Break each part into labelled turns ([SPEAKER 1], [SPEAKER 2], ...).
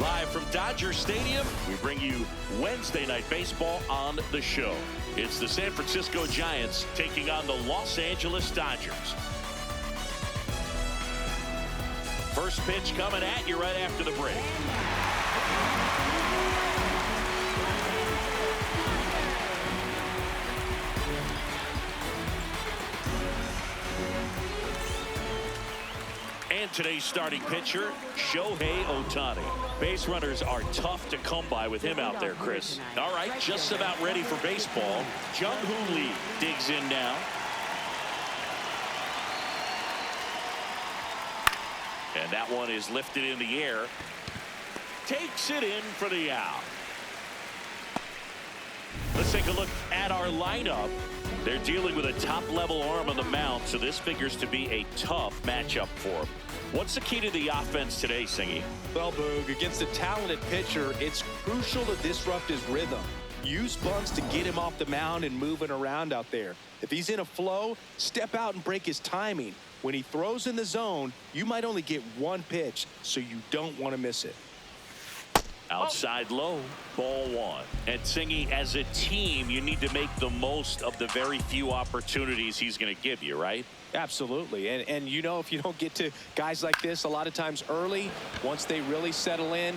[SPEAKER 1] Live from Dodger Stadium, we bring you Wednesday Night Baseball on the show. It's the San Francisco Giants taking on the Los Angeles Dodgers. First pitch coming at you right after the break. And today's starting pitcher, Shohei Ohtani. Base runners are tough to come by with him out there, Chris. All right, just about ready for baseball. Jung-Hoo Lee digs in now. And that one is lifted in the air. Takes it in for the out. Let's take a look at our lineup. They're dealing with a top-level arm on the mound, so this figures to be a tough matchup for them. What's the key to the offense today, Singy?
[SPEAKER 2] Well, Boog, against a talented pitcher, it's crucial to disrupt his rhythm. Use bunts to get him off the mound and moving around out there. If he's in a flow, step out and break his timing. When he throws in the zone, you might only get one pitch, so you don't want to miss it.
[SPEAKER 1] Outside low, ball one. And Singy, as a team, you need to make the most of the very few opportunities he's going to give you, right?
[SPEAKER 2] Absolutely. And you know, if you don't get to guys like this a lot of times early, once they really settle in.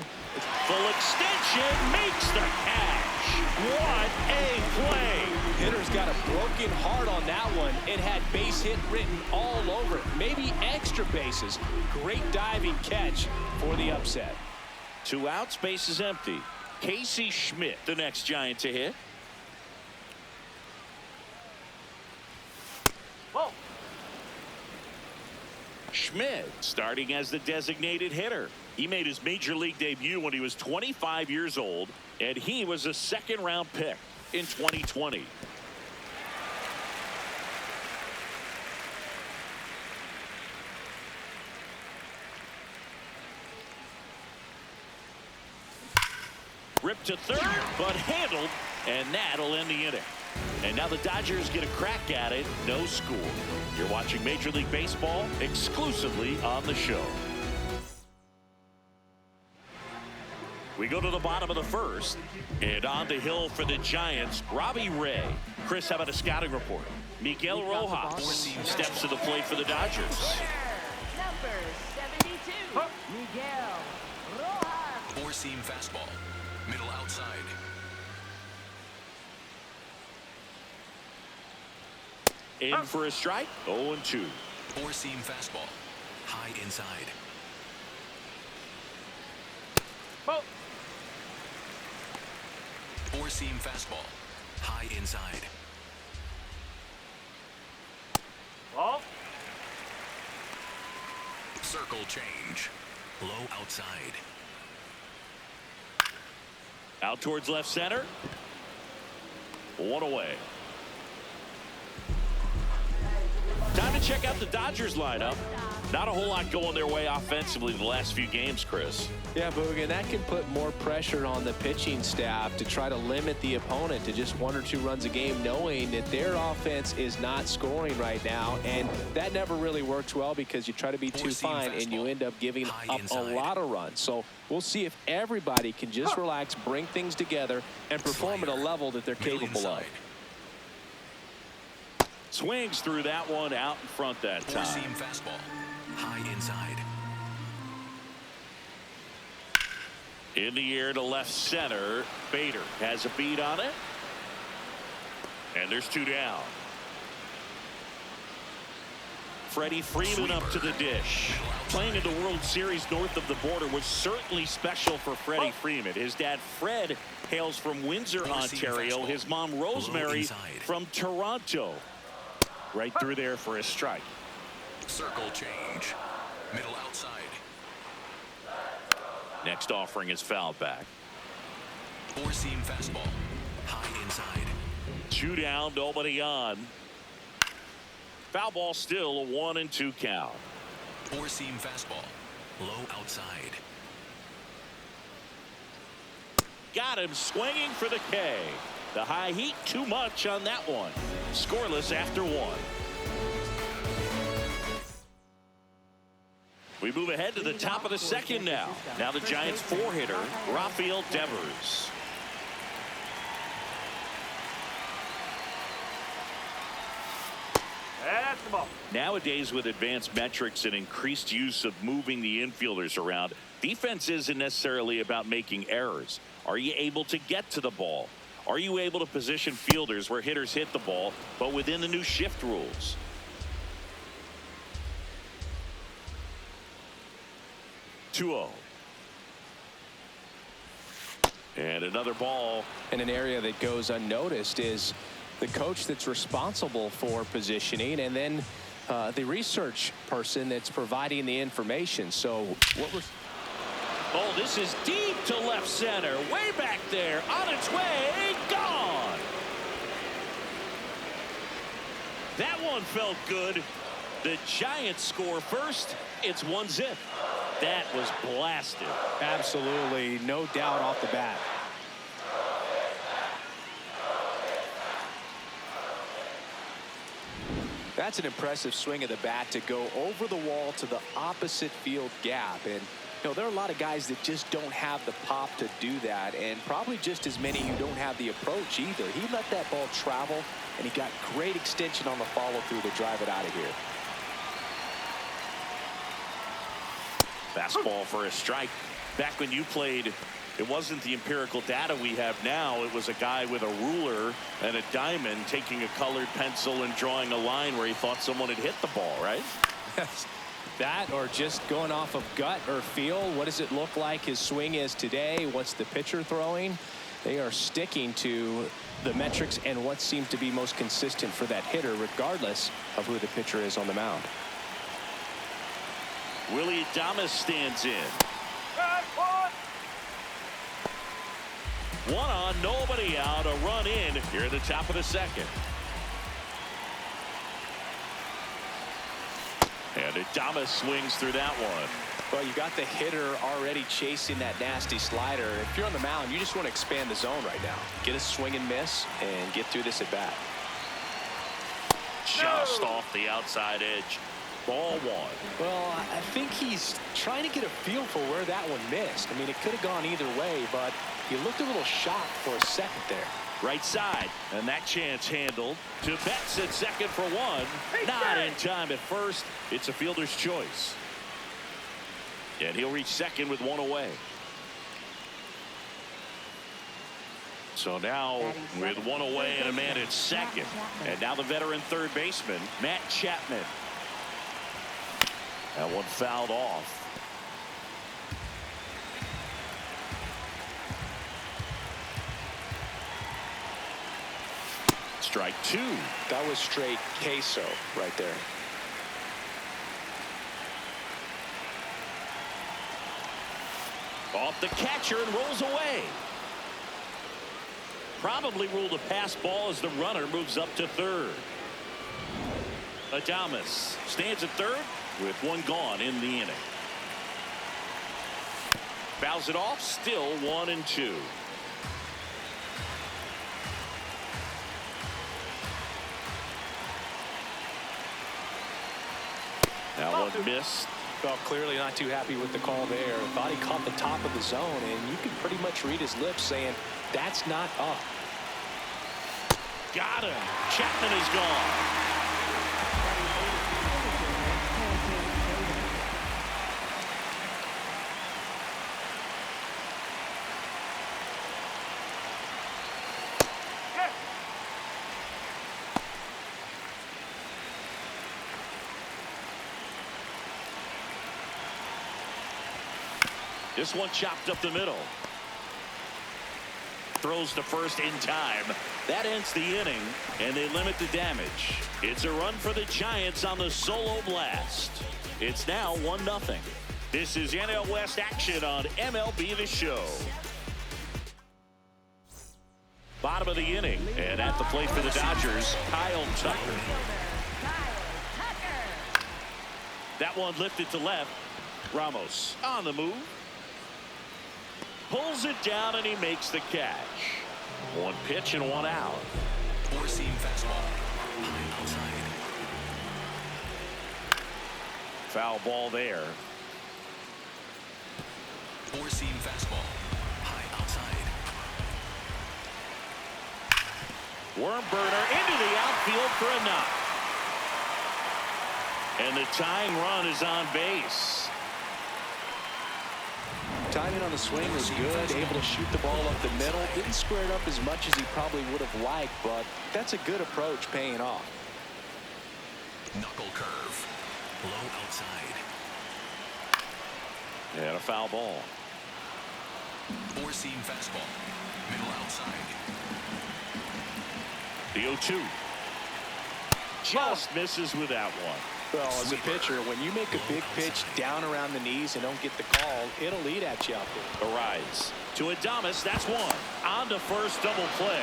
[SPEAKER 1] Full extension makes the catch. What a play.
[SPEAKER 2] Hitter's got a broken heart on that one. It had base hit written all over it. Maybe extra bases. Great diving catch for the upset.
[SPEAKER 1] 2 outs, base is empty. Casey Schmidt, the next Giant to hit. Whoa. Schmidt starting as the designated hitter. He made his major league debut when he was 25 years old, and he was a second-round pick in 2020. Ripped to third, but handled, and that'll end the inning. And now the Dodgers get a crack at it. No score. You're watching Major League Baseball exclusively on the show. We go to the bottom of the first, and on the hill for the Giants, Robbie Ray. Chris, how about a scouting report? Miguel Rojas steps to the plate for the Dodgers.
[SPEAKER 3] Number 72, Miguel Rojas.
[SPEAKER 4] Four-seam fastball. Middle outside.
[SPEAKER 1] In for a strike. 0-2.
[SPEAKER 4] Four-seam fastball. High inside. Four-seam fastball. High inside.
[SPEAKER 1] Ball.
[SPEAKER 4] Circle change. Low outside.
[SPEAKER 1] Out towards left center. 1 away. Time to check out the Dodgers lineup. Not a whole lot going their way offensively the last few games, Chris.
[SPEAKER 2] Yeah, Boog, and that can put more pressure on the pitching staff to try to limit the opponent to just 1 or 2 runs a game, knowing that their offense is not scoring right now. And that never really works well because you try to be too fine and you end up giving up a lot of runs. So we'll see if everybody can just relax, bring things together, and perform at a level that they're capable of.
[SPEAKER 1] Swings through that one out in front that time.
[SPEAKER 4] Four-seam fastball. High inside.
[SPEAKER 1] In the air to left center. Bader has a beat on it. And there's 2 down. Freddie Freeman up to the dish. Playing in the World Series north of the border was certainly special for Freddie Freeman. His dad, Fred, hails from Windsor, Ontario. His mom, Rosemary, from Toronto. Right through there for a strike.
[SPEAKER 4] Circle change. Middle outside.
[SPEAKER 1] Next offering is fouled back.
[SPEAKER 4] Four-seam fastball. High inside.
[SPEAKER 1] 2 down, nobody on. Foul ball still, a 1-2 count.
[SPEAKER 4] Four-seam fastball. Low outside.
[SPEAKER 1] Got him swinging for the K. The high heat too much on that one. Scoreless after 1. We move ahead to the top of the second now. Now the Giants four-hitter, Rafael Devers.
[SPEAKER 5] That's the ball.
[SPEAKER 1] Nowadays, with advanced metrics and increased use of moving the infielders around, defense isn't necessarily about making errors. Are you able to get to the ball? Are you able to position fielders where hitters hit the ball, but within the new shift rules? And another ball.
[SPEAKER 2] And an area that goes unnoticed is the coach that's responsible for positioning, and then the research person that's providing the information. So what was...
[SPEAKER 1] Oh, this is deep to left center. Way back there. On its way. Gone. That one felt good. The Giants score first. It's 1-0. That was blasted.
[SPEAKER 2] Absolutely. No doubt off the bat. That's an impressive swing of the bat to go over the wall to the opposite field gap. And you know, there are a lot of guys that just don't have the pop to do that, and probably just as many who don't have the approach either. He let that ball travel, and he got great extension on the follow-through to drive it out of here.
[SPEAKER 1] Fastball for a strike. Back when you played, it wasn't the empirical data we have now. It was a guy with a ruler and a diamond taking a colored pencil and drawing a line where he thought someone had hit the ball, right?
[SPEAKER 2] That, or just going off of gut or feel. What does it look like his swing is today? What's the pitcher throwing? They are sticking to the metrics and what seems to be most consistent for that hitter, regardless of who the pitcher is on the mound.
[SPEAKER 1] Willie Adames stands in. One on, nobody out. A run in here at the top of the second. And Adames swings through that one.
[SPEAKER 2] Well, you got the hitter already chasing that nasty slider. If you're on the mound, you just want to expand the zone right now. Get a swing and miss and get through this at bat.
[SPEAKER 1] Just off the outside edge. Ball one.
[SPEAKER 2] Well, I think he's trying to get a feel for where that one missed. I mean, it could have gone either way, but he looked a little shocked for a second there.
[SPEAKER 1] Right side, and that chance handled. To Betts at second for one. Not in time at first. It's a fielder's choice. And he'll reach second with one away. So now with one away and a man at second. And now the veteran third baseman, Matt Chapman. That one fouled off. Strike two.
[SPEAKER 2] That was straight queso right there.
[SPEAKER 1] Off the catcher and rolls away. Probably ruled a pass ball as the runner moves up to third. Adames stands at third with one gone in the inning. Fouls it off. Still 1-2. That one missed.
[SPEAKER 2] Well, clearly not too happy with the call there. Thought he caught the top of the zone, and you could pretty much read his lips saying, that's not up.
[SPEAKER 1] Got him. Chapman is gone. This one chopped up the middle. Throws to first in time. That ends the inning, and they limit the damage. It's a run for the Giants on the solo blast. It's now 1-0. This is NL West action on MLB The Show. Bottom of the inning, and at the plate for the Dodgers, Kyle Tucker. That one lifted to left. Ramos on the move. Pulls it down, and he makes the catch. One pitch and one out.
[SPEAKER 4] Four-seam fastball. High outside.
[SPEAKER 1] Foul ball there.
[SPEAKER 4] Four-seam fastball. High outside.
[SPEAKER 1] Worm burner into the outfield for a knock. And the tying run is on base.
[SPEAKER 2] Timing on the swing was good, able to shoot the ball up the middle. Didn't square it up as much as he probably would have liked, but that's a good approach paying off.
[SPEAKER 4] Knuckle curve. Low outside.
[SPEAKER 1] And a foul ball.
[SPEAKER 4] Four-seam fastball. Middle outside.
[SPEAKER 1] The 0-2. Just misses with that one.
[SPEAKER 2] Well, as a pitcher, when you make a big pitch down around the knees and don't get the call, it'll eat at you out there.
[SPEAKER 1] A rise to Adames. That's one. On to first, double play.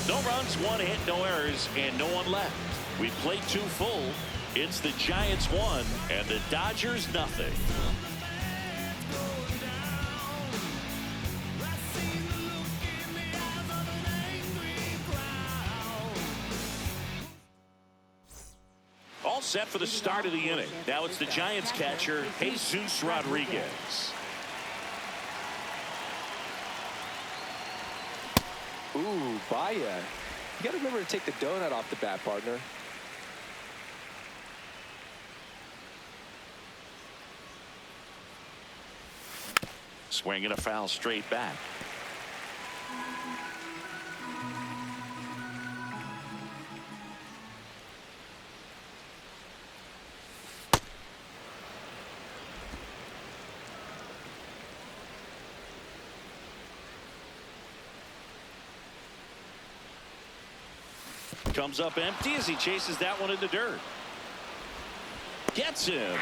[SPEAKER 1] No runs, one hit, no errors, and no one left. We played 2 full. It's the Giants 1 and the Dodgers nothing. All set for the start of the inning. Now it's the Giants catcher, Jesus Rodriguez.
[SPEAKER 2] Ooh, Baya. You got to remember to take the donut off the bat, partner.
[SPEAKER 1] Swinging a foul straight back. Comes up empty as he chases that one in the dirt. Gets him.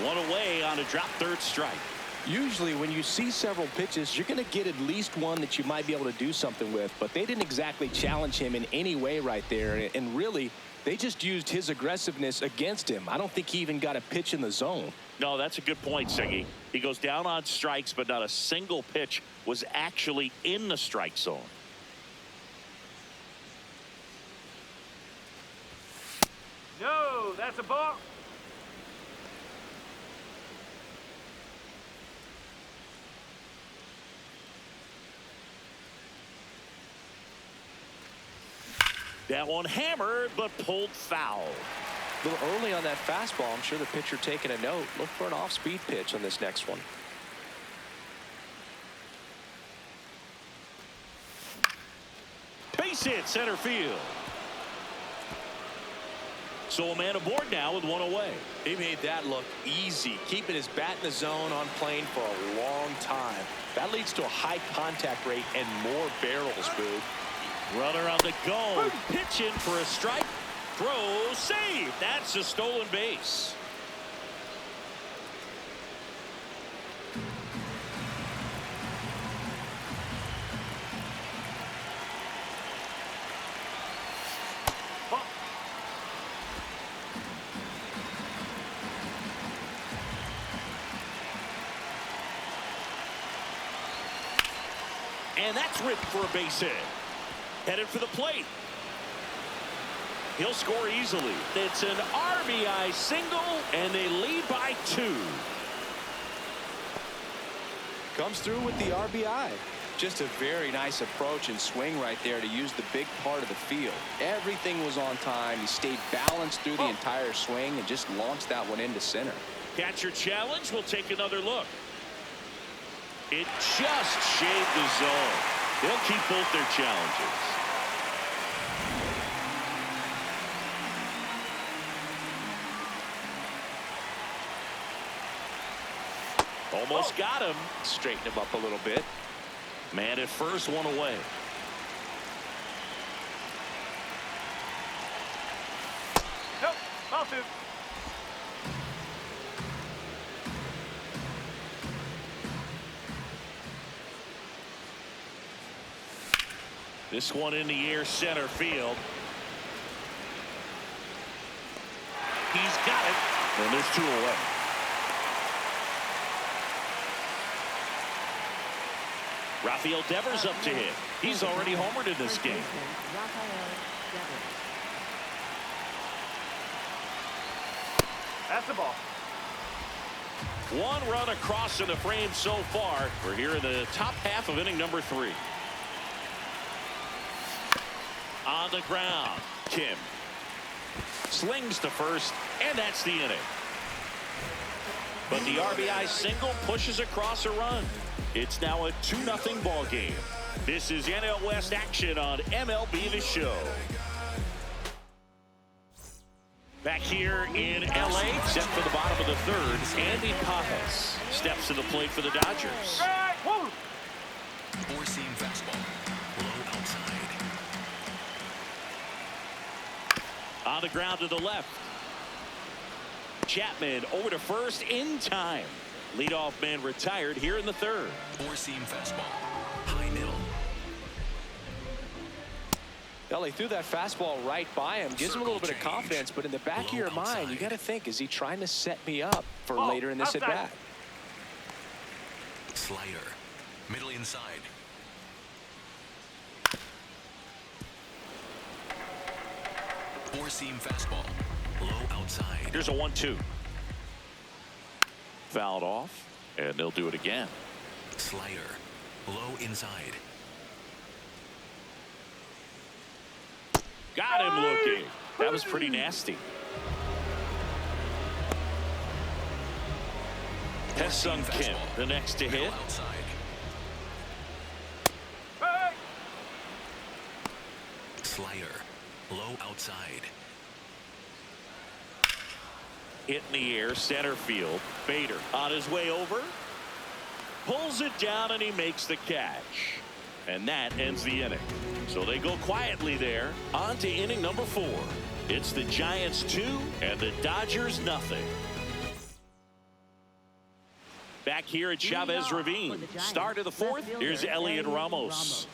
[SPEAKER 1] One away on a drop third strike.
[SPEAKER 2] Usually when you see several pitches, you're going to get at least one that you might be able to do something with, but they didn't exactly challenge him in any way right there, and really they just used his aggressiveness against him. I don't think he even got a pitch in the zone.
[SPEAKER 1] No, that's a good point, Siggy. He goes down on strikes, but not a single pitch was actually in the strike zone.
[SPEAKER 5] No, that's a ball.
[SPEAKER 1] That one hammered, but pulled foul.
[SPEAKER 2] A little early on that fastball. I'm sure the pitcher taking a note. Look for an off-speed pitch on this next one.
[SPEAKER 1] Base hit, center field. So a man aboard now with one away.
[SPEAKER 2] He made that look easy, keeping his bat in the zone on plane for a long time. That leads to a high contact rate and more barrels, Boo.
[SPEAKER 1] Runner on the go. Pitch in for a strike. Throw, save. That's a stolen base. And that's ripped for a base hit. Headed for the plate. He'll score easily. It's an RBI single, and they lead by 2.
[SPEAKER 2] Comes through with the RBI. Just a very nice approach and swing right there to use the big part of the field. Everything was on time. He stayed balanced through the entire swing and just launched that one into center.
[SPEAKER 1] Catcher challenge. We'll take another look. It just shaved the zone. They'll keep both their challenges. Almost got him.
[SPEAKER 2] Straighten him up a little bit.
[SPEAKER 1] Man at first, one away.
[SPEAKER 5] Nope, ball 2.
[SPEAKER 1] This one in the air, center field. He's got it. And there's 2 away. Rafael Devers up to hit. He's already homered in this game.
[SPEAKER 5] That's the ball.
[SPEAKER 1] One run across in the frame so far. We're here in the top half of inning number 3. On the ground, Kim slings to first, and that's the inning. But the RBI single pushes across a run. It's now a 2-0 ball game. This is NL West action on MLB The Show. Back here in LA, set for the bottom of the 3rd, Andy Pajes steps to the plate for the Dodgers.
[SPEAKER 4] Four-seam fastball. Low outside.
[SPEAKER 1] On the ground to the left. Chapman over to first in time. Leadoff man retired here in the 3rd.
[SPEAKER 4] Four-seam fastball. High middle.
[SPEAKER 2] He threw that fastball right by him, gives him a little bit of confidence, but in the back of your mind, you got to think, is he trying to set me up for later in this at bat?
[SPEAKER 4] Slider. Middle inside. Four-seam fastball. Low outside.
[SPEAKER 1] Here's a 1-2. Fouled off, and they'll do it again.
[SPEAKER 4] Slider. Low inside.
[SPEAKER 1] Got him looking. That was pretty nasty. Hesung Kim, the next to hit.
[SPEAKER 4] Outside. Slider. Low outside.
[SPEAKER 1] Hit in the air, center field. Bader on his way over. Pulls it down, and he makes the catch. And that ends the inning. So they go quietly there. On to inning number 4. It's the Giants 2 and the Dodgers nothing. Back here at Chavez Ravine. Start of the 4th. Here's Elliot Ramos.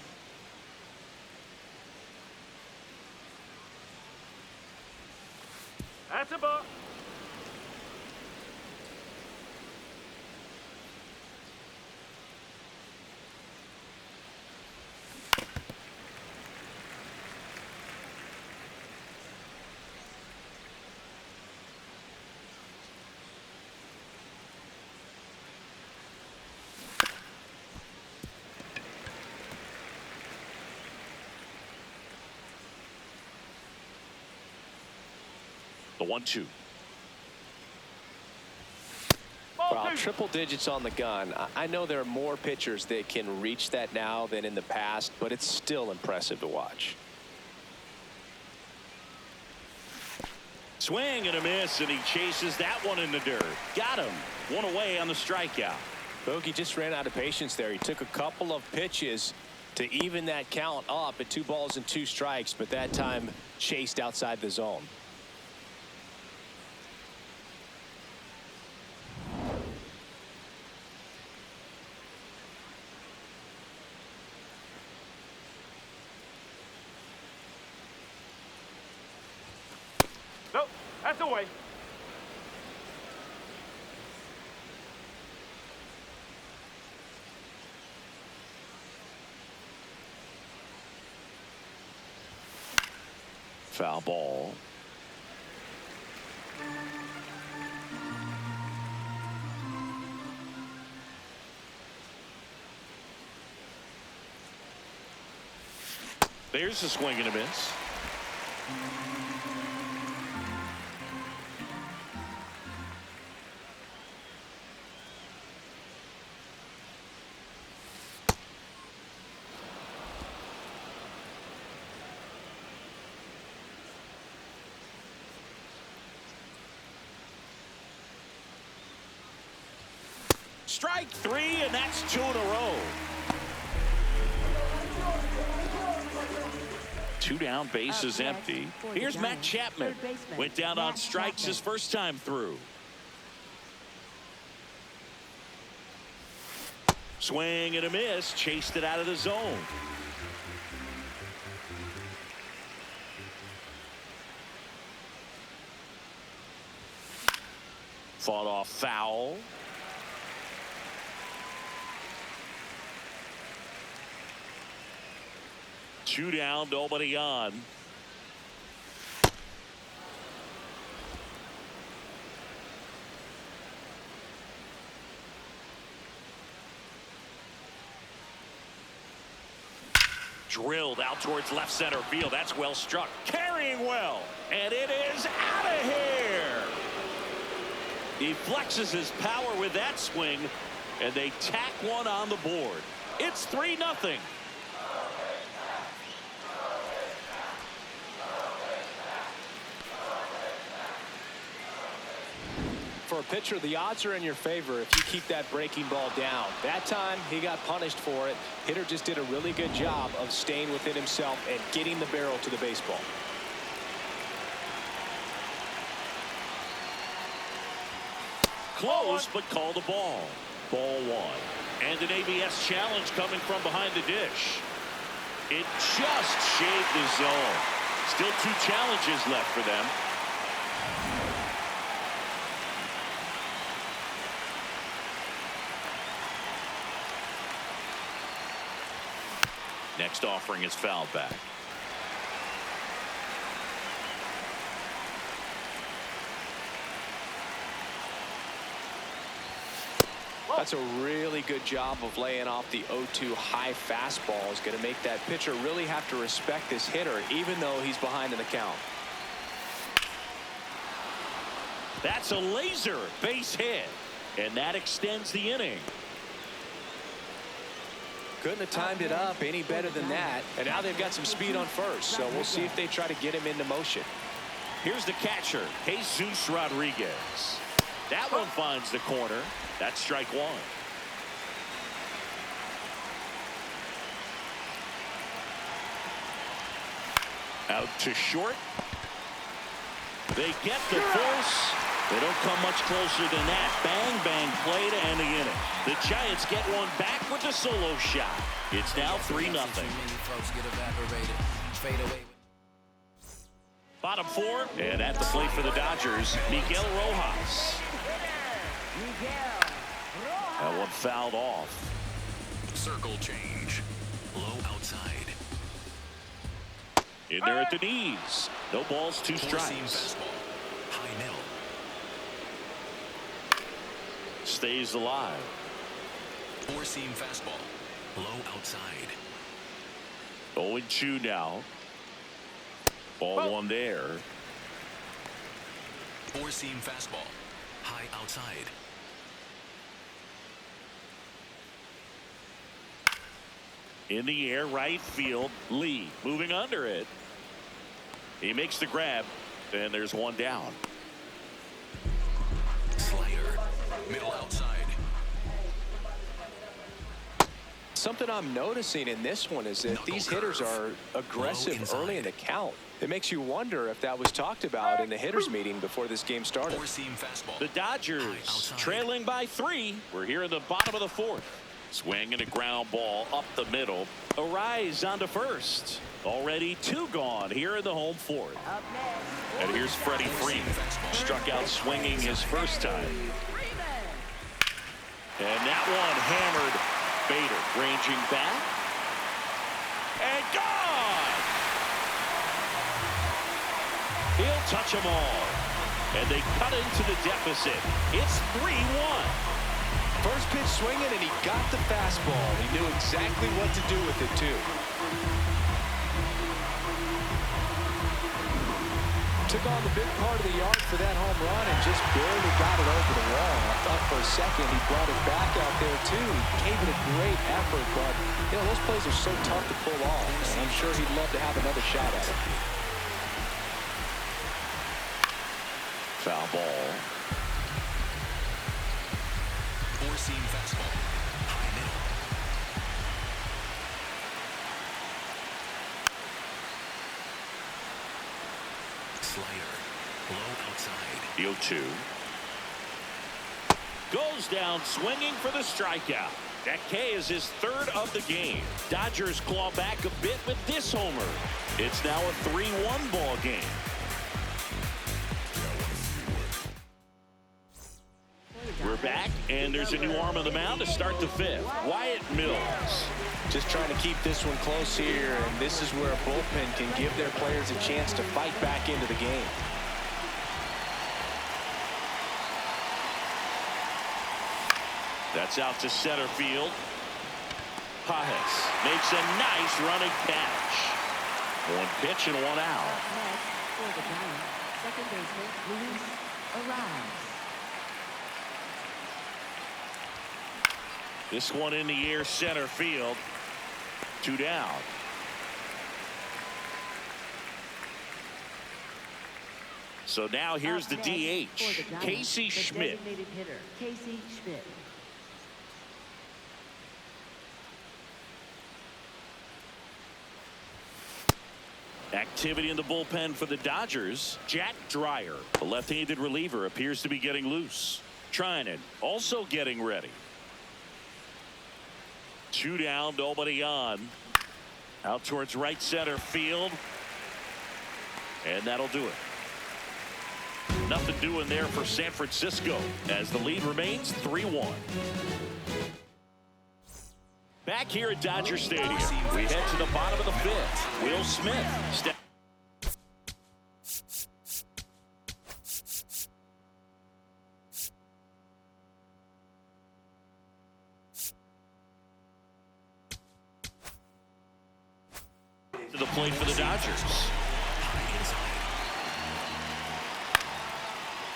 [SPEAKER 5] That's a ball.
[SPEAKER 1] The 1-2.
[SPEAKER 2] Wow, triple digits on the gun. I know there are more pitchers that can reach that now than in the past, but it's still impressive to watch.
[SPEAKER 1] Swing and a miss, and he chases that one in the dirt. Got him. One away on the strikeout.
[SPEAKER 2] Bogey just ran out of patience there. He took a couple of pitches to even that count up at 2 balls and 2 strikes, but that time chased outside the zone.
[SPEAKER 5] Nope, that's away.
[SPEAKER 1] Foul ball. There's a swing and a miss. Strike 3, and that's 2 in a row. 2 down, bases empty. Here's Matt Chapman. Went down on strikes his first time through. Swing and a miss. Chased it out of the zone. Fought off foul. Two down, nobody on. drilled out towards left center field. That's well struck. Carrying well. And it is out of here. He flexes his power with that swing, and they tack one on the board. It's 3-0.
[SPEAKER 2] For a pitcher, the odds are in your favor if you keep that breaking ball down. That time, he got punished for it. Hitter just did a really good job of staying within himself and getting the barrel to the baseball.
[SPEAKER 1] Close, but call the ball. Ball one. And an ABS challenge coming from behind the dish. It just shaved the zone. Still 2 challenges left for them. Next offering is fouled back.
[SPEAKER 2] That's a really good job of laying off the 0-2 high fastball. Is going to make that pitcher really have to respect this hitter, even though he's behind in the count.
[SPEAKER 1] That's a laser base hit, and that extends the inning.
[SPEAKER 2] Couldn't have timed it up any better than that. And now they've got some speed on first, so we'll see if they try to get him into motion.
[SPEAKER 1] Here's the catcher, Jesus Rodriguez. That one finds the corner. That's strike one. Out to short. They get the force. They don't come much closer than that. Bang, bang play to end the inning. The Giants get one back with a solo shot. It's now 3-0. Bottom 4, and at the plate for the Dodgers, Miguel Rojas. That one fouled off.
[SPEAKER 4] Circle change. Low outside.
[SPEAKER 1] In there at the knees. No balls, 2 strikes.
[SPEAKER 4] Fastball. High middle.
[SPEAKER 1] Stays alive.
[SPEAKER 4] 4-seam fastball. Low outside.
[SPEAKER 1] 0-2 now. Ball 1 there.
[SPEAKER 4] 4-seam fastball. High outside.
[SPEAKER 1] In the air, right field. Lee moving under it. He makes the grab, and there's one down.
[SPEAKER 4] Slider. Middle outside.
[SPEAKER 2] Something I'm noticing in this one is that these hitters are aggressive early in the count. It makes you wonder if that was talked about in the hitters meeting before this game started.
[SPEAKER 4] 4-seam fastball.
[SPEAKER 1] The Dodgers trailing by 3. We're here in the bottom of the 4th. Swing and a ground ball up the middle. Arise onto first. Already 2 gone here in the home 4th. And here's Freddie Freeman. Struck out swinging his first time. And that one hammered. Bader ranging back. And gone! He'll touch them all. And they cut into the deficit. It's 3-1.
[SPEAKER 2] First pitch swinging, and he got the fastball. He knew exactly what to do with it, too. Took on the big part of the yard for that home run and just barely got it over the wall. I thought for a second he brought it back out there, too. Gave it a great effort, but, you know, those plays are so tough to pull off. And I'm sure he'd love to have another shot at it.
[SPEAKER 1] Foul ball.
[SPEAKER 4] 4-seam fastball. High middle. Slider. Low outside.
[SPEAKER 1] The 0-2. Goes down swinging for the strikeout. That K is his 3rd of the game. Dodgers claw back a bit with this homer. It's now a 3-1 ball game. We're back, and there's a new arm on the mound to start the 5th. Wyatt Mills.
[SPEAKER 2] Just trying to keep this one close here, and this is where a bullpen can give their players a chance to fight back into the game.
[SPEAKER 1] That's out to center field. Pajes makes a nice running catch. One pitch and one out.
[SPEAKER 3] Next, for the Giants, second baseman Luis arrives.
[SPEAKER 1] This one in the air, center field. 2 down. So now here's the
[SPEAKER 3] Up next,
[SPEAKER 1] DH,
[SPEAKER 3] for the Giants,
[SPEAKER 1] Casey
[SPEAKER 3] the
[SPEAKER 1] Schmidt.
[SPEAKER 3] designated hitter, Casey Schmidt.
[SPEAKER 1] Activity in the bullpen for the Dodgers. Jack Dreyer, the left-handed reliever, appears to be getting loose. Trinan also getting ready. 2 down, nobody on. Out towards right center field. And that'll do it. Nothing doing there for San Francisco as the lead remains 3-1. Back here at Dodger Stadium, we head to the bottom of the 5th. Will Smith to the plate for the Dodgers.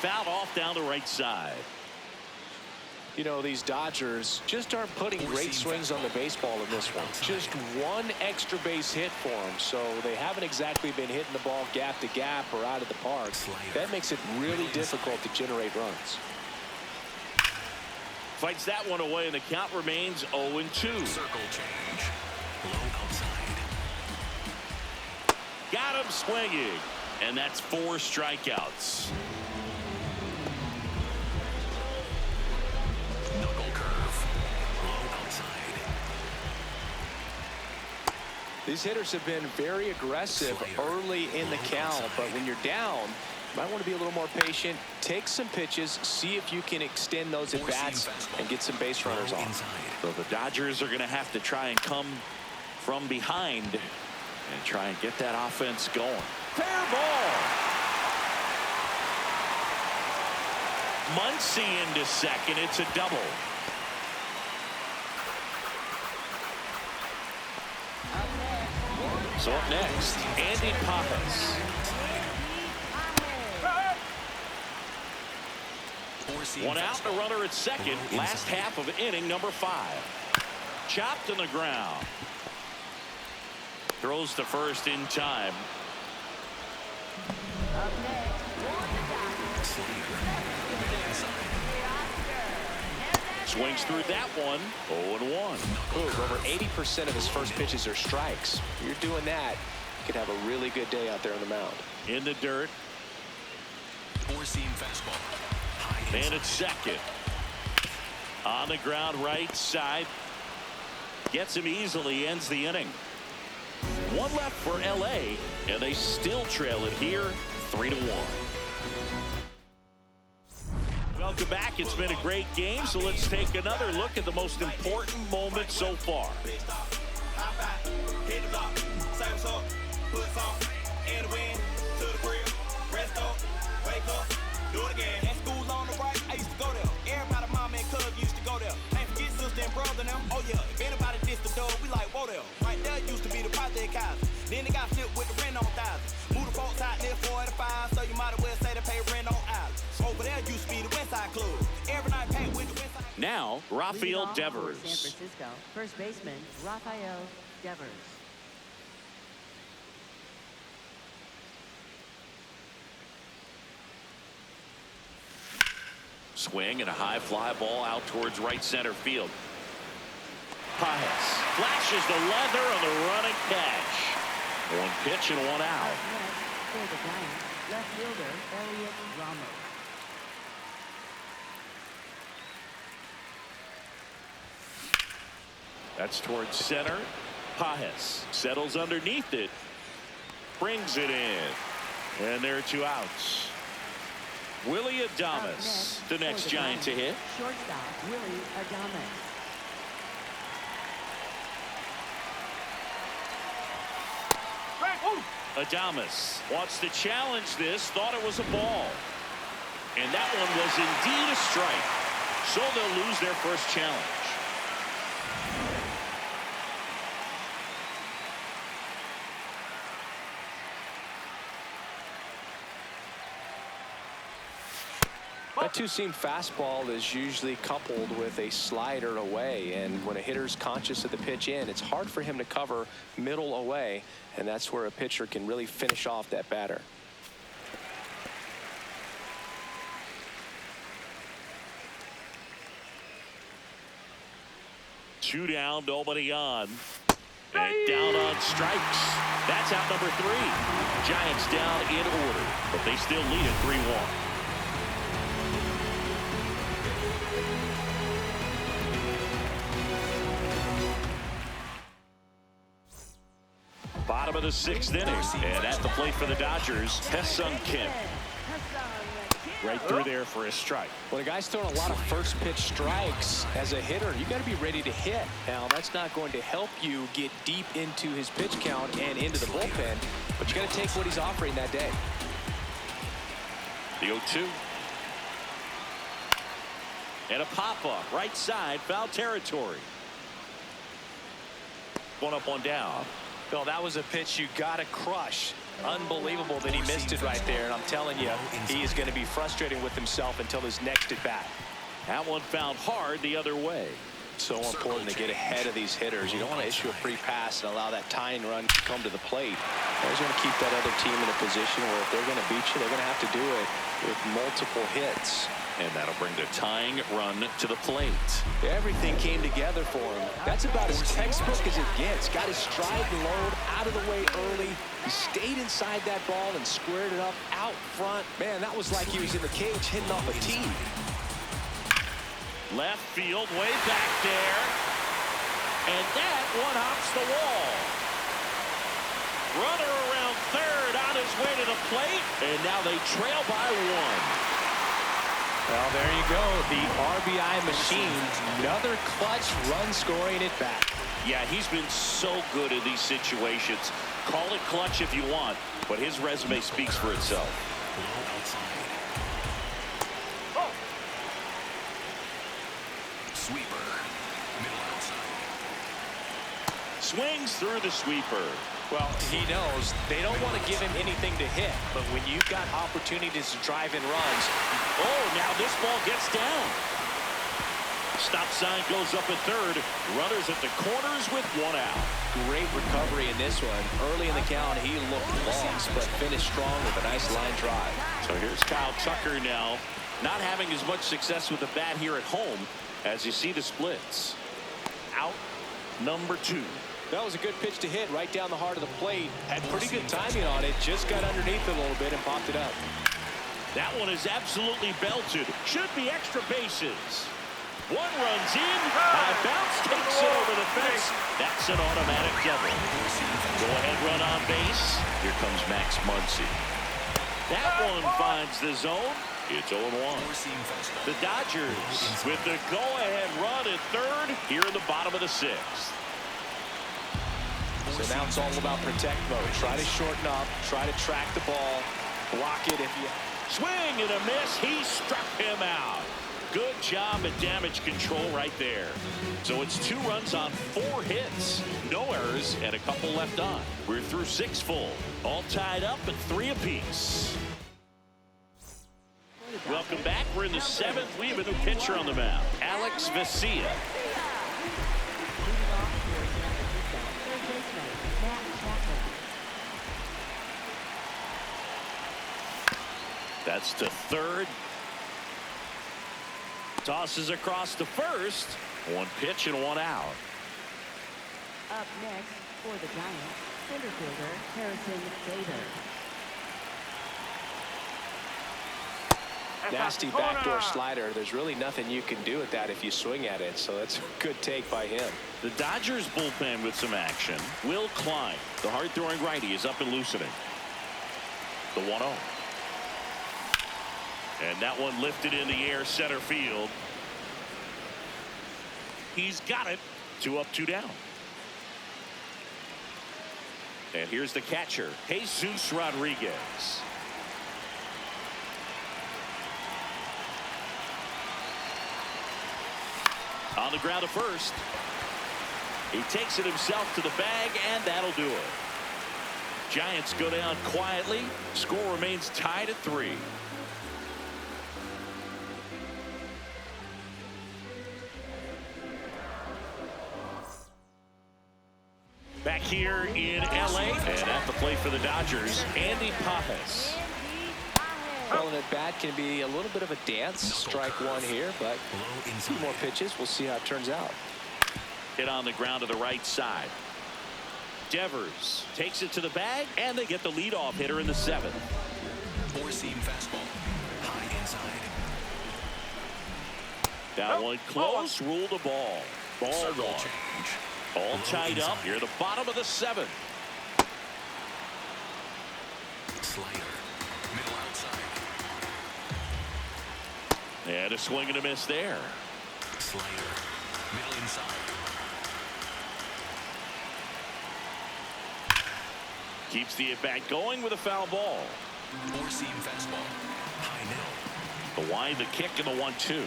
[SPEAKER 1] Fouled off down the right side.
[SPEAKER 2] You know, these Dodgers just aren't putting great swings on the baseball in this one. Just one extra base hit for them, so they haven't exactly been hitting the ball gap to gap or out of the park. That makes it really difficult to generate runs.
[SPEAKER 1] Fights that one away, and the count remains 0-2.
[SPEAKER 4] Circle change. Low outside.
[SPEAKER 1] Got him swinging, and that's 4 strikeouts.
[SPEAKER 4] Knuckle curve. Low outside.
[SPEAKER 2] These hitters have been very aggressive early in the count, but when you're down, you might want to be a little more patient. Take some pitches, see if you can extend those at bats and get some base runners on.
[SPEAKER 1] So the Dodgers are going to have to try and come from behind and try and get that offense going. Fair ball. Muncy into second. It's a double. So up next, Andy Pajes. One out, a runner at second. Last half of inning number 5. Chopped on the ground. Throws to first in time.
[SPEAKER 3] Up next, for the Dodgers.
[SPEAKER 1] Swings through that one. 0-1.
[SPEAKER 2] Over 80% of his first pitches are strikes. You're doing that, you could have a really good day out there on the mound.
[SPEAKER 1] In the dirt.
[SPEAKER 4] Four-seam fastball. High
[SPEAKER 1] Man
[SPEAKER 4] inside.
[SPEAKER 1] at second. On the ground right side. Gets him easily. Ends the inning. One left for LA, and they still trail it here 3-1. Welcome back. It's been a great game, so let's take another look at the most important moment so far.
[SPEAKER 6] Oh yeah, if anybody dissed the dog, we like, whoa there. Right there used to be the project house. Then they got flipped with the rent on thousands. Move the folks out near 45, so you might as well say they pay rent on islands. Over there used to be the Westside Club. Every night packed with the Westside.
[SPEAKER 1] Now, Rafael
[SPEAKER 3] Leadoff for
[SPEAKER 1] Devers.
[SPEAKER 3] San Francisco, first baseman Rafael Devers.
[SPEAKER 1] Swing and a high fly ball out towards right center field. Pajes flashes the leather on the running catch. One pitch and one out.
[SPEAKER 3] Up next, for the Giants, left fielder Elliot Ramos.
[SPEAKER 1] That's towards center. Pajes settles underneath it. Brings it in. And there are 2 outs. Willie
[SPEAKER 3] Up
[SPEAKER 1] Adames, the
[SPEAKER 3] for
[SPEAKER 1] next
[SPEAKER 3] the
[SPEAKER 1] Giant to hit.
[SPEAKER 3] Giants, shortstop Willie Adames.
[SPEAKER 1] Adames wants to challenge this, thought it was a ball. And that one was indeed a strike. So they'll lose their first challenge.
[SPEAKER 2] That two-seam fastball is usually coupled with a slider away, and when a hitter's conscious of the pitch in, it's hard for him to cover middle away, and that's where a pitcher can really finish off that batter.
[SPEAKER 1] Two down, nobody on. And down on strikes. That's out number 3. Giants down in order, but they still lead at 3-1. Bottom of the 6th inning, and at the plate for the Dodgers, Ha-Seong Kim. Right through there for a strike.
[SPEAKER 2] When a guy's throwing a lot of first pitch strikes as a hitter, you got to be ready to hit. Now, that's not going to help you get deep into his pitch count and into the bullpen, but you got to take what he's offering that day.
[SPEAKER 1] The 0-2. And a pop-up, right side, foul territory. One up, one down.
[SPEAKER 2] Bill, that was a pitch you got to crush. Unbelievable that he missed it right there, and I'm telling you, he is going to be frustrating with himself until his next at bat.
[SPEAKER 1] That one found hard the other way.
[SPEAKER 2] So important to get ahead of these hitters. You don't want to issue a free pass and allow that tying run to come to the plate. Always want to keep that other team in a position where if they're going to beat you, they're going to have to do it with multiple hits.
[SPEAKER 1] And that'll bring the tying run to the plate.
[SPEAKER 2] Everything came together for him. That's about as textbook as it gets. Got his stride and load out of the way early. He stayed inside that ball and squared it up out front. Man, that was like he was in the cage hitting off a tee.
[SPEAKER 1] Left field, way back there. And that one hops the wall. Runner around third on his way to the plate. And now they trail by 1.
[SPEAKER 2] Well, there you go. The RBI machine. Another clutch run scoring at bat.
[SPEAKER 1] Yeah, he's been so good in these situations. Call it clutch if you want, but his resume speaks for itself.
[SPEAKER 4] Oh. Sweeper. Middle outside.
[SPEAKER 1] Swings through the sweeper.
[SPEAKER 2] Well, he knows they don't want to give him anything to hit, but when you've got opportunities to drive in runs.
[SPEAKER 1] Oh, now this ball gets down. Stop sign goes up at third. Runners at the corners with 1 out.
[SPEAKER 2] Great recovery in this one. Early in the count, he looked lost, but finished strong with a nice line drive.
[SPEAKER 1] So here's Kyle Tucker now, not having as much success with the bat here at home as you see the splits. Out number 2.
[SPEAKER 2] That was a good pitch to hit right down the heart of the plate. Had pretty good timing on it. Just got underneath it a little bit and popped it up.
[SPEAKER 1] That one is absolutely belted. Should be extra bases. One runs in. High bounce takes it over the fence. That's an automatic double. Go ahead run on base. Here comes Max Muncy. That one finds the zone. It's 0-1. The Dodgers with the go-ahead run at third here in the bottom of the 6th.
[SPEAKER 2] So now it's all about protect mode. Try to shorten up, try to track the ball, block it if you...
[SPEAKER 1] Swing and a miss. He struck him out. Good job at damage control right there. So it's 2 runs on 4 hits. No errors and a couple left on. We're through 6 full. All tied up at 3 apiece. Welcome back. We're in the 7th. We have a new pitcher on the mound. Alex Vesia. That's to third. Tosses across to first. 1 pitch and 1 out.
[SPEAKER 3] Up next for the Giants, center fielder Harrison Bader.
[SPEAKER 2] Nasty backdoor slider. There's really nothing you can do with that if you swing at it. So that's a good take by him.
[SPEAKER 1] The Dodgers bullpen with some action. Will Klein, the hard-throwing righty, is up and loosening. The 1-0. And that one lifted in the air center field. He's got it. 2 up, 2 down. And here's the catcher, Jesus Rodriguez. On the ground to first. He takes it himself to the bag, and that'll do it. Giants go down quietly. Score remains tied at 3. Back here in L.A. and at the plate for the Dodgers, Andy Pajes.
[SPEAKER 2] Well, an at-bat can be a little bit of a dance. Strike one here, but a few more pitches. We'll see how it turns out.
[SPEAKER 1] Hit on the ground to the right side. Devers takes it to the bag, and they get the leadoff hitter in the 7th.
[SPEAKER 4] Four-seam fastball. High inside.
[SPEAKER 1] That one close. Rule the ball. Ball
[SPEAKER 4] Circle
[SPEAKER 1] one.
[SPEAKER 4] change.
[SPEAKER 1] All
[SPEAKER 4] Low
[SPEAKER 1] tied
[SPEAKER 4] inside.
[SPEAKER 1] up here at the bottom of the 7th.
[SPEAKER 4] Slider. Middle outside.
[SPEAKER 1] And a swing and a miss there.
[SPEAKER 4] Slider. Middle inside.
[SPEAKER 1] Keeps the at-bat going with a foul ball.
[SPEAKER 4] Four-seam fastball. High middle.
[SPEAKER 1] The wide, the kick, and the 1-2.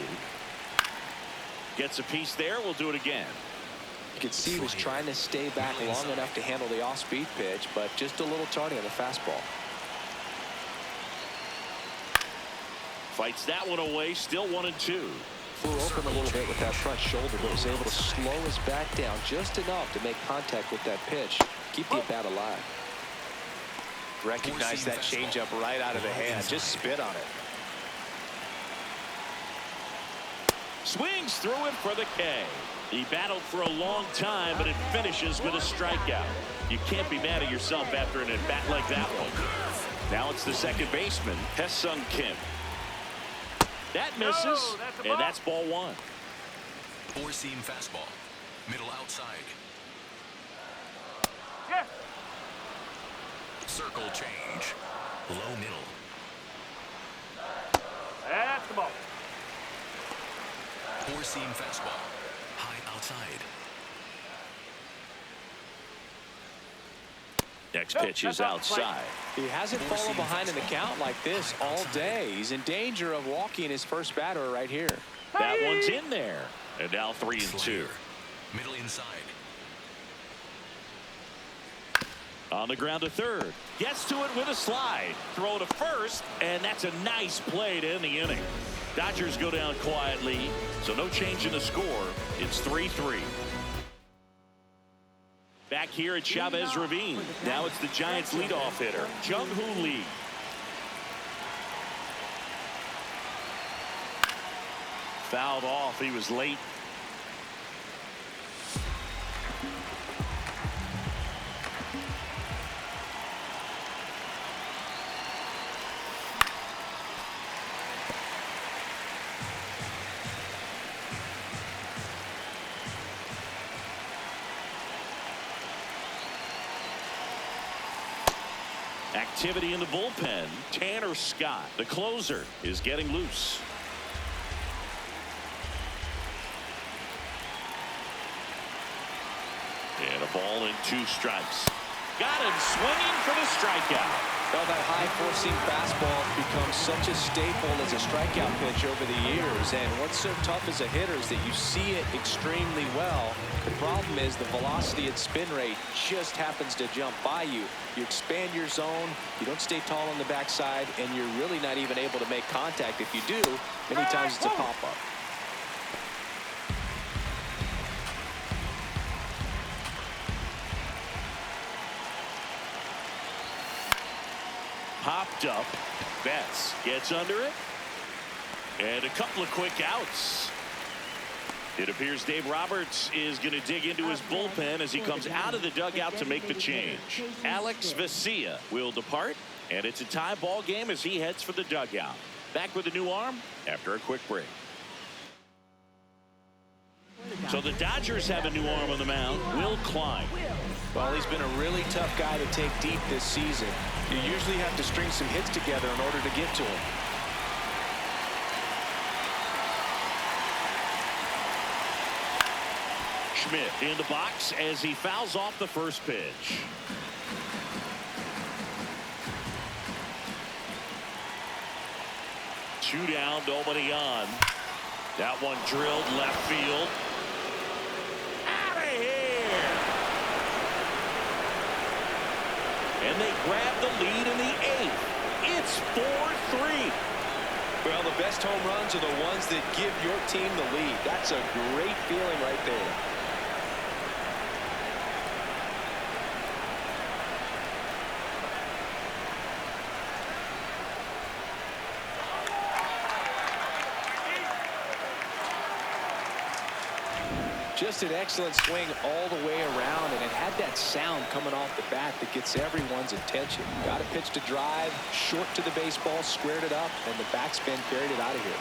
[SPEAKER 1] Gets a piece there. We'll do it again.
[SPEAKER 2] You can see he was trying to stay back long enough to handle the off-speed pitch, but just a little tardy on the fastball.
[SPEAKER 1] Fights that one away. Still 1-2.
[SPEAKER 2] Flew open a little bit with that front shoulder, but was able to slow his back down just enough to make contact with that pitch. Keep the at-bat alive. Recognize that changeup right out of the hand. Just spit on it.
[SPEAKER 1] Swings through it for the K. He battled for a long time, but it finishes with a strikeout. You can't be mad at yourself after an at-bat like that one. Now it's the second baseman, Hesung Kim. That misses, and that's ball one.
[SPEAKER 4] Four-seam fastball. Middle outside.
[SPEAKER 5] Yes.
[SPEAKER 4] Circle change. Low middle.
[SPEAKER 5] That's the ball.
[SPEAKER 4] Four-seam fastball. High outside.
[SPEAKER 1] Next pitch is outside.
[SPEAKER 2] He hasn't fallen behind in the count like this all day. He's in danger of walking his first batter right here.
[SPEAKER 1] That one's in there. And now 3-2.
[SPEAKER 4] Slider. Middle inside.
[SPEAKER 1] On the ground to third. Gets to it with a slide. Throw to first, and that's a nice play to end the inning. Dodgers go down quietly, so no change in the score. It's 3-3. Back here at Chavez Ravine. Now it's the Giants leadoff hitter, Jung-Hoo Lee. Fouled off. He was late. Activity in the bullpen. Tanner Scott, the closer, is getting loose. And a ball and 2 strikes. Got him swinging for the strikeout.
[SPEAKER 2] Well, that high four-seam fastball becomes such a staple as a strikeout pitch over the years. And what's so tough as a hitter is that you see it extremely well. The problem is the velocity and spin rate just happens to jump by you. You expand your zone, you don't stay tall on the backside, and you're really not even able to make contact. If you do, many times it's a pop-up.
[SPEAKER 1] Popped up. Betts gets under it. And a couple of quick outs. It appears Dave Roberts is going to dig into his bullpen as he comes out of the dugout to make the change. Alex Vesia will depart, and it's a tie ball game as he heads for the dugout. Back with a new arm after a quick break. So the Dodgers have a new arm on the mound, Will Klein.
[SPEAKER 2] Well, he's been a really tough guy to take deep this season. You usually have to string some hits together in order to get to him.
[SPEAKER 1] Schmidt in the box as he fouls off the first pitch. Two down, nobody on. That one drilled left field. Out of here! And they grab the lead in the 8th. It's 4-3.
[SPEAKER 2] Well, the best home runs are the ones that give your team the lead. That's a great feeling right there. Just an excellent swing all the way around, and it had that sound coming off the bat that gets everyone's attention. Got a pitch to drive, short to the baseball, squared it up, and the backspin carried it out of here.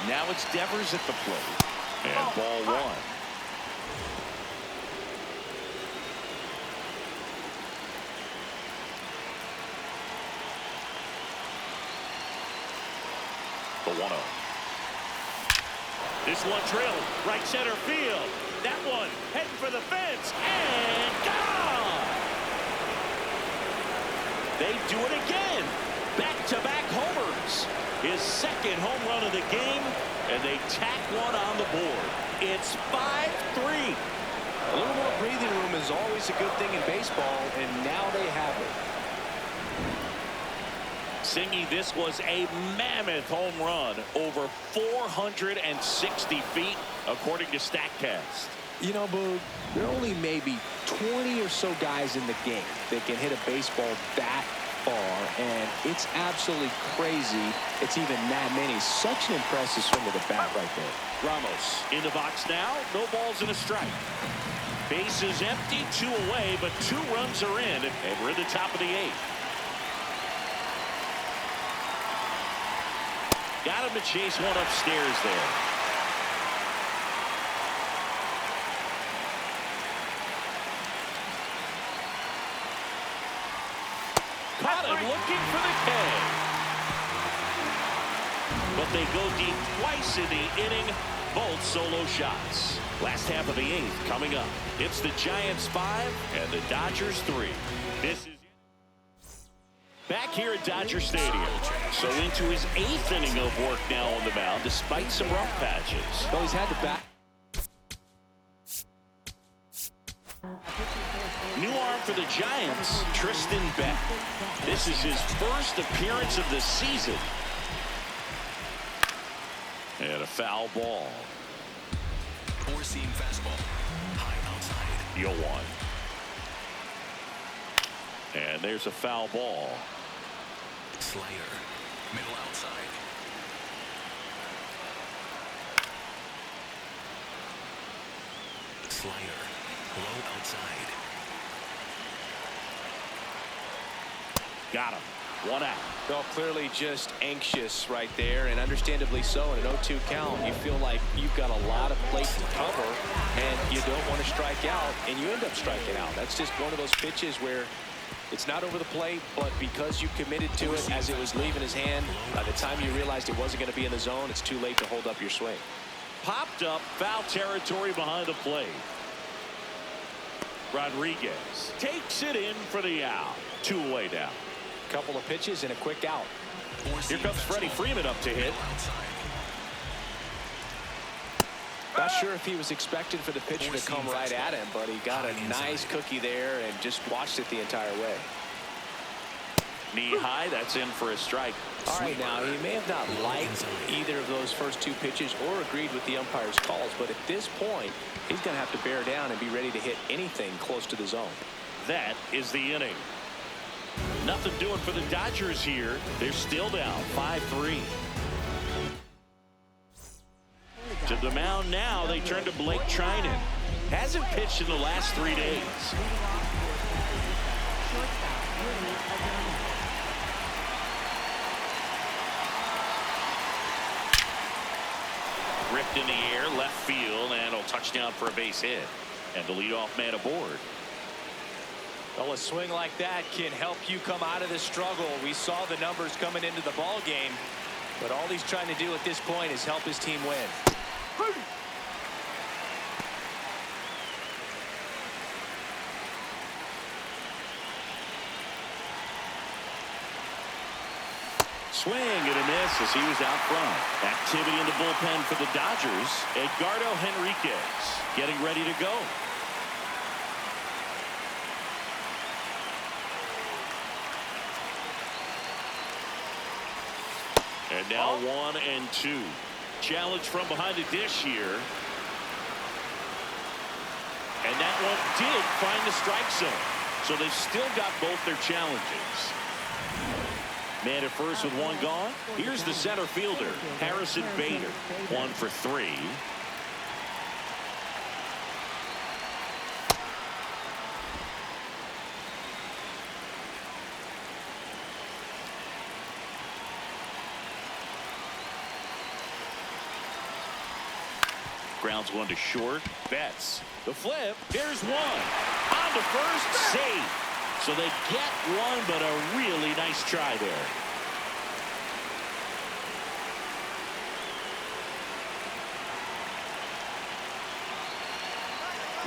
[SPEAKER 1] Now it's Devers at the plate. And ball one. The 1-0. This one drilled right center field. That one heading for the fence and gone. They do it again. Back-to-back homers. His second home run of the game, and they tack one on the board. It's 5-3.
[SPEAKER 2] A little more breathing room is always a good thing in baseball, and now they have it.
[SPEAKER 1] Singy, this was a mammoth home run, over 460 feet, according to StatCast.
[SPEAKER 2] You know, Boog, there are only maybe 20 or so guys in the game that can hit a baseball that far, and it's absolutely crazy it's even that many. Such an impressive swing of the bat right there.
[SPEAKER 1] Ramos in the box now, no balls and a strike. Base is empty, 2 away, but 2 runs are in, and we're in the top of the 8th. Got him to chase one upstairs there. Caught him looking for the K. But they go deep twice in the inning, both solo shots. Last half of the 8th coming up. It's the Giants 5 and the Dodgers 3. This is back here at Dodger Stadium. So into his 8th inning of work now on the mound, despite some rough patches.
[SPEAKER 2] Well, he's had the bat.
[SPEAKER 1] New arm for the Giants, Tristan Beck. This is his first appearance of the season. And a foul ball.
[SPEAKER 4] Four-seam fastball. High outside.
[SPEAKER 1] 0-1. And there's a foul ball.
[SPEAKER 4] Slider. Middle outside. Slider. Low outside.
[SPEAKER 1] Got him. 1 out.
[SPEAKER 2] Well, clearly just anxious right there, and understandably so. In an 0-2 count, you feel like you've got a lot of plate to cover, and you don't want to strike out, and you end up striking out. That's just one of those pitches where it's not over the plate, but because you committed to it as it was leaving his hand, by the time you realized it wasn't going to be in the zone, it's too late to hold up your swing.
[SPEAKER 1] Popped up, foul territory behind the plate. Rodriguez takes it in for the out. 2 away now.
[SPEAKER 2] Couple of pitches and a quick out.
[SPEAKER 1] Here comes Freddie Freeman up to hit.
[SPEAKER 2] Not sure if he was expecting for the pitcher to come right at him, but he got a nice cookie there and just watched it the entire way.
[SPEAKER 1] Knee high, that's in for a strike.
[SPEAKER 2] All right, now, he may have not liked either of those first 2 pitches or agreed with the umpire's calls, but at this point, he's going to have to bear down and be ready to hit anything close to the zone.
[SPEAKER 1] That is the inning. Nothing doing for the Dodgers here. They're still down 5-3. To the mound now, they turn to Blake Trinan. Hasn't pitched in the last 3 days. Ripped in the air, left field, and a touchdown for a base hit. And the leadoff man aboard.
[SPEAKER 2] Well, a swing like that can help you come out of this struggle. We saw the numbers coming into the ball game, but all he's trying to do at this point is help his team win.
[SPEAKER 1] Swing and a miss as he was out front. Activity in the bullpen for the Dodgers. Edgardo Henriquez getting ready to go. And now 1-2. Challenge from behind the dish here. And that one did find the strike zone. So they've still got both their challenges. Man at first with 1 gone. Here's the center fielder, Harrison Bader. 1 for 3. Grounds one to short. Betts. The flip. There's one. On to first. Safe. So they get one, but a really nice try there.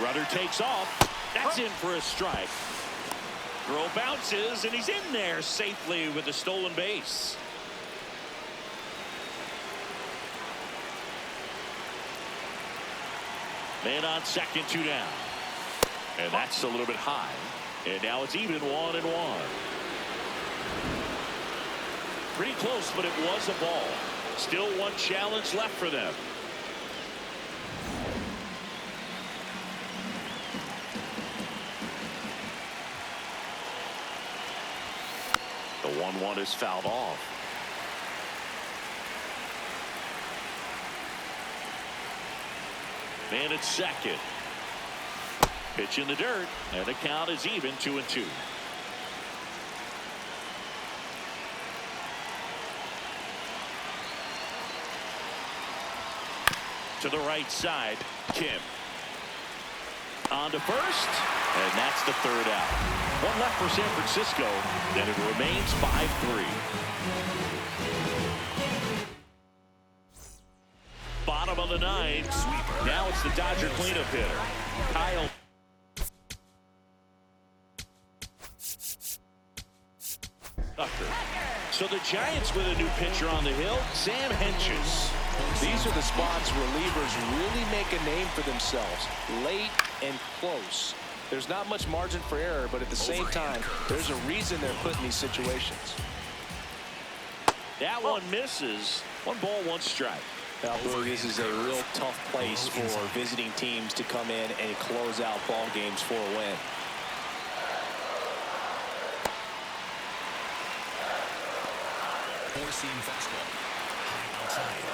[SPEAKER 1] Runner takes off. That's in for a strike. Throw bounces, and he's in there safely with a stolen base. Man on second, 2 down. And that's a little bit high. And now it's even 1-1. Pretty close, but it was a ball. Still one challenge left for them. The 1-1 is fouled off. Man at second. Pitch in the dirt, and the count is even 2-2. To the right side, Kim. On to first, and that's the 3rd out. One left for San Francisco, and it remains 5-3. Bottom of the 9th. Now it's the Dodger cleanup hitter, Kyle. So the Giants with a new pitcher on the hill, Sam Henches.
[SPEAKER 2] These are the spots relievers really make a name for themselves. Late and close. There's not much margin for error, but at the same time, there's a reason they're put in these situations.
[SPEAKER 1] That one misses. 1 ball, 1 strike.
[SPEAKER 2] Now, Boo, this is a real tough place for visiting teams to come in and close out ball games for a win.
[SPEAKER 4] Four-seam fastball. High outside.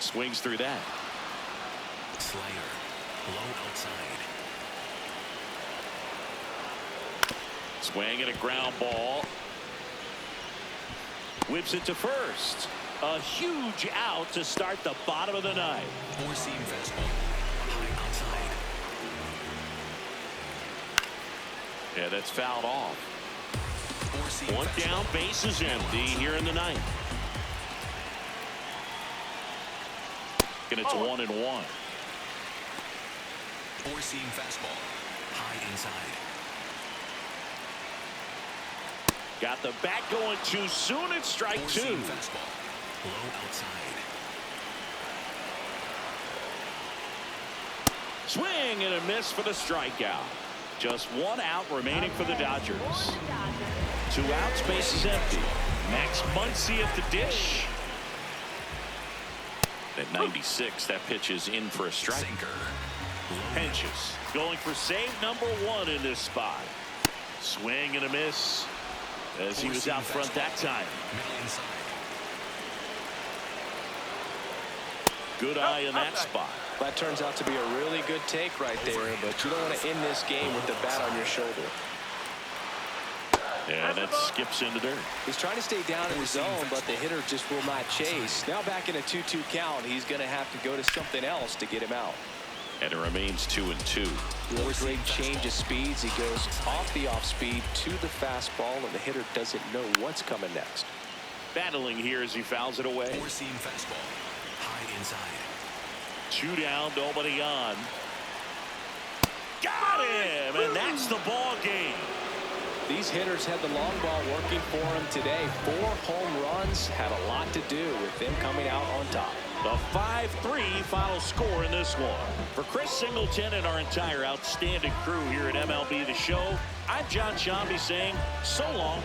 [SPEAKER 1] Swings through that.
[SPEAKER 4] Slider. Low outside.
[SPEAKER 1] Swing and a ground ball. Whips it to first. A huge out to start the bottom of the 9th.
[SPEAKER 4] Four-seam fastball. High outside.
[SPEAKER 1] Yeah, that's fouled off.
[SPEAKER 4] Four-seam
[SPEAKER 1] 1
[SPEAKER 4] fastball.
[SPEAKER 1] down, base is empty here in the 9th. And it's 1-1.
[SPEAKER 4] Four-seam fastball. High inside.
[SPEAKER 1] Got the bat going too soon. It's strike 2.
[SPEAKER 4] Four-seam fastball. Low outside.
[SPEAKER 1] Swing and a miss for the strikeout. Just 1 out remaining for the Dodgers. 2 outs, base is empty. Max Muncy at the dish. At 96, that pitch is in for a strike.
[SPEAKER 4] Sinker.
[SPEAKER 1] Henches going for save number 1 in this spot. Swing and a miss as he was out front that time.
[SPEAKER 4] Middle inside.
[SPEAKER 1] Good eye in that spot.
[SPEAKER 2] That turns out to be a really good take right there, but you don't want to end this game with the bat on your shoulder.
[SPEAKER 1] Yeah, that skips into dirt.
[SPEAKER 2] He's trying to stay down in his zone, but the hitter just will not chase. Now back in a 2-2 count, he's going to have to go to something else to get him out.
[SPEAKER 1] And it remains 2-2.
[SPEAKER 2] Really great change of speeds. He goes off the off speed to the fastball, and the hitter doesn't know what's coming next.
[SPEAKER 1] Battling here as he fouls it away.
[SPEAKER 4] Four-seam fastball. High inside.
[SPEAKER 1] 2 down, nobody on. Got him, and that's the ball game.
[SPEAKER 2] These hitters had the long ball working for them today. 4 home runs had a lot to do with them coming out on top.
[SPEAKER 1] The 5-3 final score in this one. For Chris Singleton and our entire outstanding crew here at MLB The Show, I'm John Shambi saying so long.